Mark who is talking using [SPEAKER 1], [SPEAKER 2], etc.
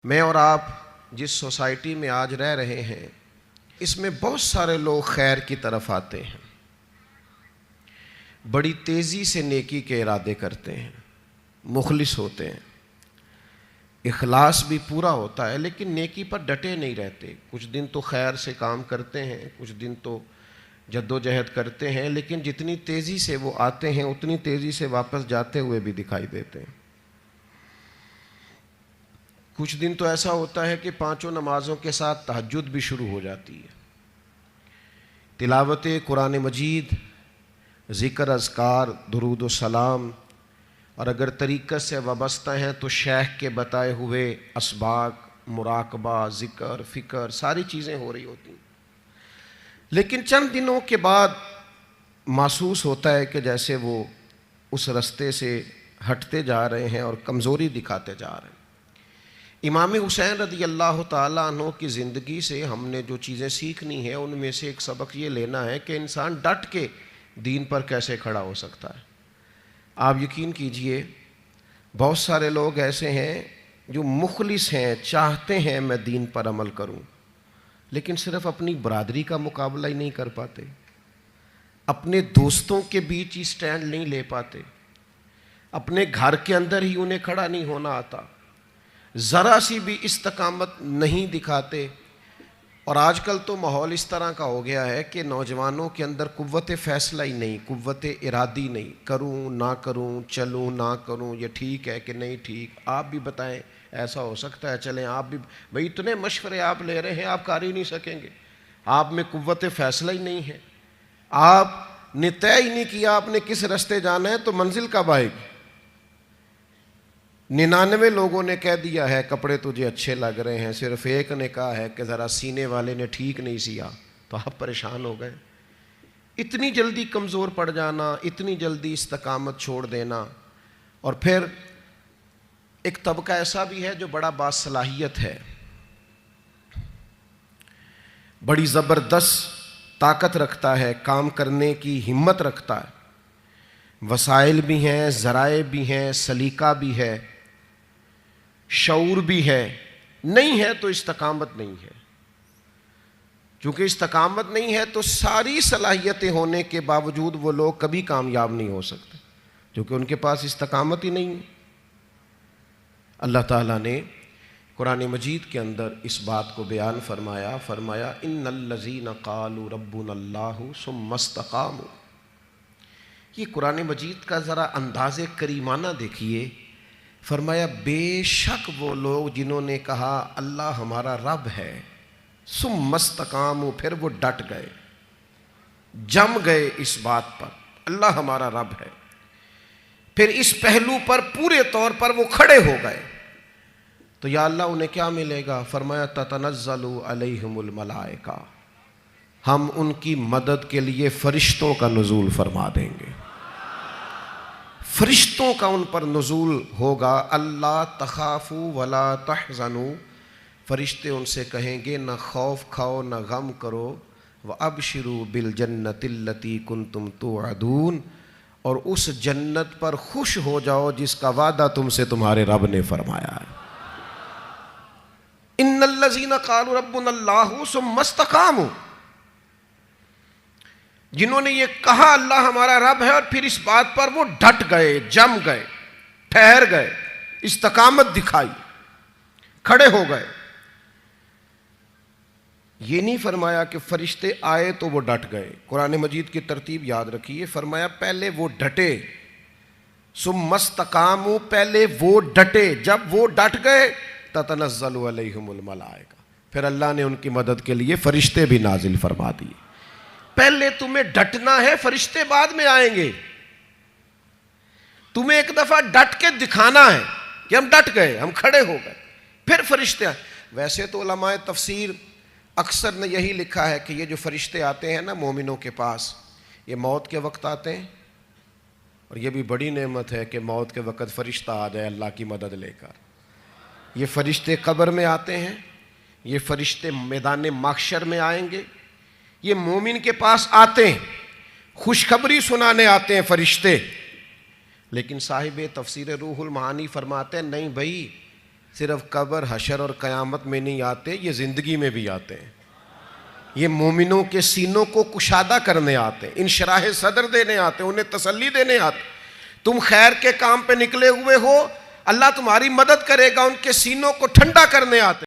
[SPEAKER 1] میں اور آپ جس سوسائٹی میں آج رہ رہے ہیں اس میں بہت سارے لوگ خیر کی طرف آتے ہیں، بڑی تیزی سے نیکی کے ارادے کرتے ہیں، مخلص ہوتے ہیں، اخلاص بھی پورا ہوتا ہے، لیکن نیکی پر ڈٹے نہیں رہتے۔ کچھ دن تو خیر سے کام کرتے ہیں، کچھ دن تو جد و جہد کرتے ہیں، لیکن جتنی تیزی سے وہ آتے ہیں اتنی تیزی سے واپس جاتے ہوئے بھی دکھائی دیتے ہیں۔ کچھ دن تو ایسا ہوتا ہے کہ 5 نمازوں کے ساتھ تہجد بھی شروع ہو جاتی ہے، تلاوت قرآن مجید، ذکر، اذکار، درود و سلام، اور اگر طریقت سے وابستہ ہیں تو شیخ کے بتائے ہوئے اسباق، مراقبہ، ذکر، فکر، ساری چیزیں ہو رہی ہوتی ہیں۔ لیکن چند دنوں کے بعد محسوس ہوتا ہے کہ جیسے وہ اس رستے سے ہٹتے جا رہے ہیں اور کمزوری دکھاتے جا رہے ہیں۔ امام حسین رضی اللہ تعالیٰ عنہ کی زندگی سے ہم نے جو چیزیں سیکھنی ہیں ان میں سے ایک سبق یہ لینا ہے کہ انسان ڈٹ کے دین پر کیسے کھڑا ہو سکتا ہے۔ آپ یقین کیجئے بہت سارے لوگ ایسے ہیں جو مخلص ہیں، چاہتے ہیں میں دین پر عمل کروں، لیکن صرف اپنی برادری کا مقابلہ ہی نہیں کر پاتے، اپنے دوستوں کے بیچ ہی سٹینڈ نہیں لے پاتے، اپنے گھر کے اندر ہی انہیں کھڑا نہیں ہونا آتا، ذرا سی بھی استقامت نہیں دکھاتے۔ اور آج کل تو ماحول اس طرح کا ہو گیا ہے کہ نوجوانوں کے اندر قوت فیصلہ ہی نہیں، قوت ارادی نہیں، کروں نہ کروں، چلوں نہ کروں، یہ ٹھیک ہے کہ نہیں ٹھیک، آپ بھی بتائیں ایسا ہو سکتا ہے، چلیں آپ بھی، بھئی اتنے مشورے آپ لے رہے ہیں، آپ کر ہی نہیں سکیں گے، آپ میں قوت فیصلہ ہی نہیں ہے، آپ نے طے ہی نہیں کیا آپ نے کس رستے جانا ہے، تو منزل کب آئے گی؟ 99 لوگوں نے کہہ دیا ہے کپڑے تجھے اچھے لگ رہے ہیں، صرف ایک نے کہا ہے کہ ذرا سینے والے نے ٹھیک نہیں سیا، تو آپ پریشان ہو گئے۔ اتنی جلدی کمزور پڑ جانا، اتنی جلدی استقامت چھوڑ دینا۔ اور پھر ایک طبقہ ایسا بھی ہے جو بڑا باصلاحیت ہے، بڑی زبردست طاقت رکھتا ہے، کام کرنے کی ہمت رکھتا ہے، وسائل بھی ہیں، ذرائع بھی ہیں، سلیقہ بھی ہے، شعور بھی ہے، نہیں ہے تو استقامت نہیں ہے۔ چونکہ استقامت نہیں ہے تو ساری صلاحیتیں ہونے کے باوجود وہ لوگ کبھی کامیاب نہیں ہو سکتے، کیونکہ ان کے پاس استقامت ہی نہیں ہے۔ اللہ تعالیٰ نے قرآن مجید کے اندر اس بات کو بیان فرمایا ان الذین قالوا ربنا اللہ ثم استقاموا۔ یہ قرآن مجید کا ذرا انداز کریمانہ دیکھیے، فرمایا بے شک وہ لوگ جنہوں نے کہا اللہ ہمارا رب ہے، ثم استقاموا، پھر وہ ڈٹ گئے، جم گئے اس بات پر اللہ ہمارا رب ہے، پھر اس پہلو پر پورے طور پر وہ کھڑے ہو گئے، تو یا اللہ انہیں کیا ملے گا؟ فرمایا تتنزل علیہم الملائکہ، ہم ان کی مدد کے لیے فرشتوں کا نزول فرما دیں گے، فرشتوں کا ان پر نزول ہوگا۔ اللہ تخافوا ولا تحزنوا، فرشتے ان سے کہیں گے نہ خوف کھاؤ نہ غم کرو، وابشروا بالجنۃ التی کنتم توعدون، اور اس جنت پر خوش ہو جاؤ جس کا وعدہ تم سے تمہارے رب نے فرمایا ہے۔ ان الذین قالوا ربنا اللہ ثم استقاموا، جنہوں نے یہ کہا اللہ ہمارا رب ہے اور پھر اس بات پر وہ ڈٹ گئے، جم گئے، ٹھہر گئے، استقامت دکھائی، کھڑے ہو گئے۔ یہ نہیں فرمایا کہ فرشتے آئے تو وہ ڈٹ گئے، قرآن مجید کی ترتیب یاد رکھیے، فرمایا پہلے وہ ڈٹے، ثم استقاموا، پہلے وہ ڈٹے، جب وہ ڈٹ گئے تتنزل علیہم الملائکہ، پھر اللہ نے ان کی مدد کے لیے فرشتے بھی نازل فرما دیے۔ پہلے تمہیں ڈٹنا ہے، فرشتے بعد میں آئیں گے، تمہیں ایک دفعہ ڈٹ کے دکھانا ہے کہ ہم ڈٹ گئے، ہم کھڑے ہو گئے، پھر فرشتے آئیں۔ ویسے تو علماء تفسیر اکثر نے یہی لکھا ہے کہ یہ جو فرشتے آتے ہیں نا مومنوں کے پاس، یہ موت کے وقت آتے ہیں، اور یہ بھی بڑی نعمت ہے کہ موت کے وقت فرشتہ آ جائے اللہ کی مدد لے کر۔ یہ فرشتے قبر میں آتے ہیں، یہ فرشتے میدان محشر میں آئیں گے، یہ مومن کے پاس آتے ہیں، خوشخبری سنانے آتے ہیں فرشتے۔ لیکن صاحب تفسیر روح المعانی فرماتے ہیں نہیں بھائی، صرف قبر حشر اور قیامت میں نہیں آتے، یہ زندگی میں بھی آتے ہیں. یہ مومنوں کے سینوں کو کشادہ کرنے آتے ہیں، انشراح صدر دینے آتے ہیں، انہیں تسلی دینے آتے ہیں. تم خیر کے کام پہ نکلے ہوئے ہو، اللہ تمہاری مدد کرے گا، ان کے سینوں کو ٹھنڈا کرنے آتے ہیں.